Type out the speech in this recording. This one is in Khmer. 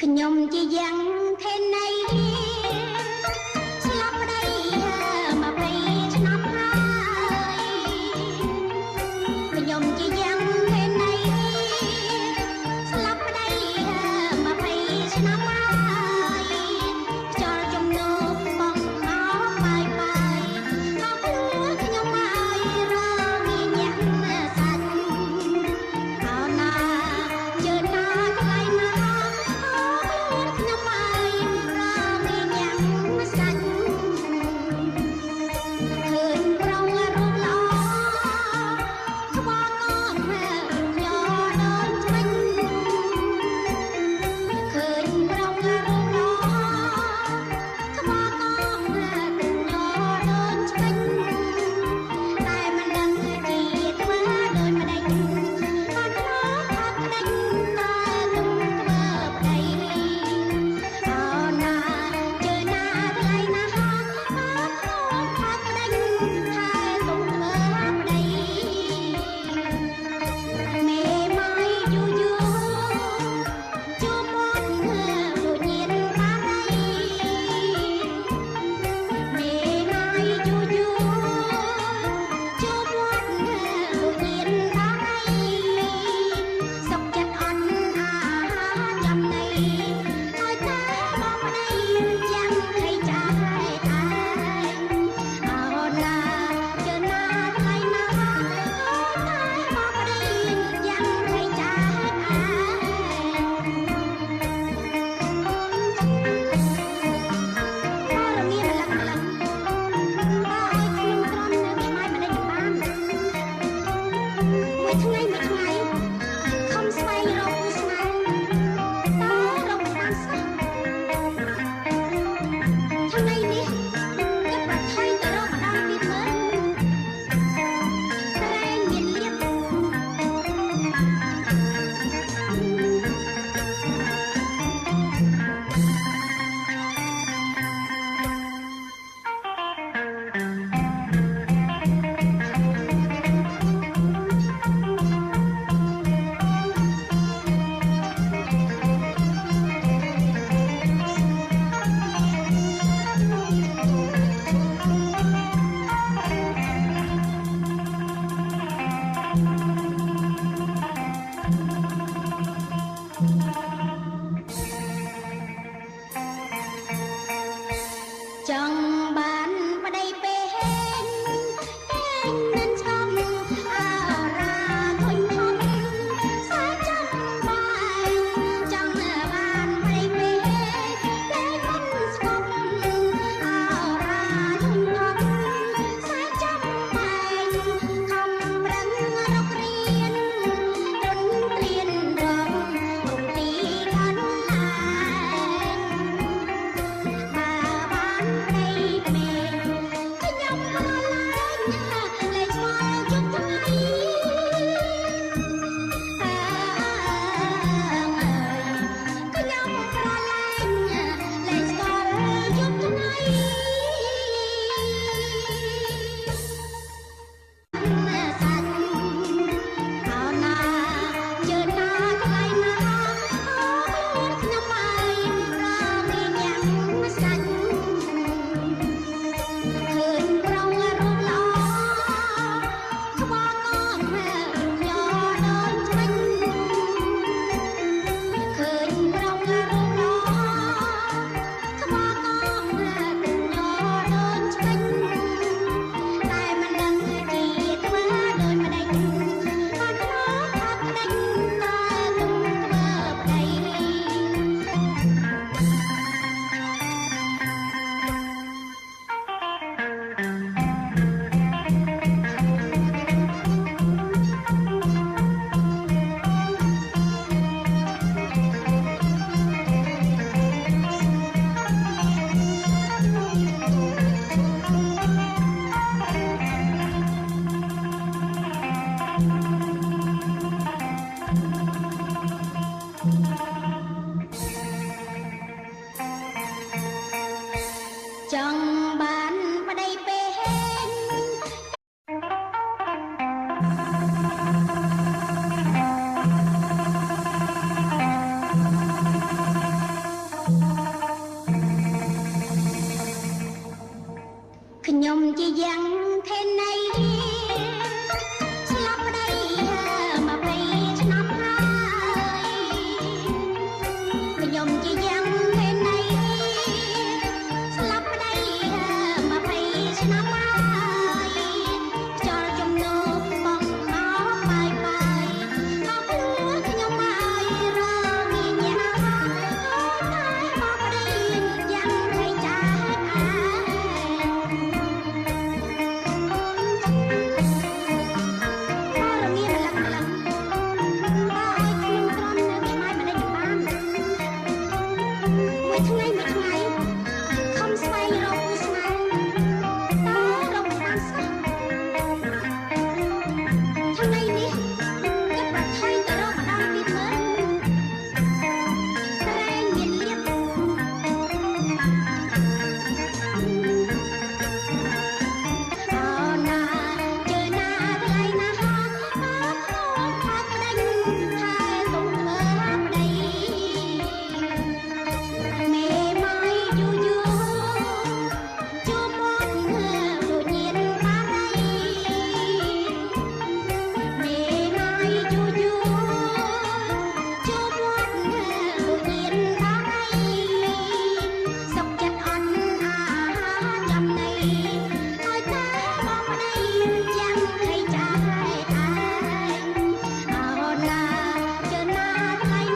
ខ្ញុំជាយ៉ាងថេណៃស្លាប់ប្តី20ឆ្នាំហើយខ្ញុំជាយ៉ាងថេណៃស្លាប់ប្តី20ឆ្នាំហើយខ្យល់ជំនោបងអោបាយបាយក៏ខ្លួនខ្ញុំហើយរងញាក់សាច់អោណាជឿណាថ្លៃណាខ្ញុំហើយរងញាក់សាច់ឃើញប្រងរូបល្អក្បត់កងញ័រដូចឆ្មាញ់ឃើញប្រងរូបល្អក្បត់កងញ័រដូចឆ្មាញ់តែមិនដឹងជាធ្វើដូចម្ដេចបានខ្លោចថាប្ដេចតែទុំធ្វើប្ដីអោណាជឿណាថ្លៃណាស់បានខ្លោចថាប្ដេចតែទុំធ្វើប្ដីមេម៉ាយយូរយូរជួបមាត់ដូចញៀនបារីមេម៉ាយយូរយូរជួបមាត់ដូចញៀនបារីសុខចិត្តអន់អាហារចំណីហើយតែបងប្ដីចាំខៃចាយតែអោណាជឿណាថ្លៃណាស់តែបងប្ដីចាំខៃចាយឯងរងាម្លឹកម្លឹងបើឲ្យខ្ញុំទ្រាំនៅពីម៉ាយម្ដេចបានមួយថ្ងៃខំស្វែងរកគូស្នេហ៍តើរកមិនបានសោះថ្ងៃនេះគិតប្រថុយទៅរកម្ដងទៀតមើលតែមានលៀបចង់បានប្ដីពេកតែងនឹងស្គមអារាធុញធំសាចាំបានចង់បានប្ដីពេកតែងនឹងស្គមអារាធុញធំសាចាំបានខំប្រឹងរករៀនរន់ត្រៀនរងរុំទីកាន់ឡាយបើបានប្ដីពេកខ្ញុំមកឡើងលេចស្គាល់ជុំថ្ងៃអើខ្ញុំប្រឡាញ់លេចស្គាល់ជុំថ្ងៃសាច់អោណាជឿណាថ្លៃណាស់ខ្លួនខ្ញុំហើយរងញាក់សាច់ឃើញប្រងរូបល្អក្បត់កងញ័រដូចឆ្មាញ់ឃើញប្រងរូបល្អក្បត់កងញ័រដូចឆ្មាញ់តែមិនដឹងជាធ្វើដូចម្ដេចបានខ្លោចថាប្ដេចតែទុំធ្វើប្ដីចង់ យ៉ាង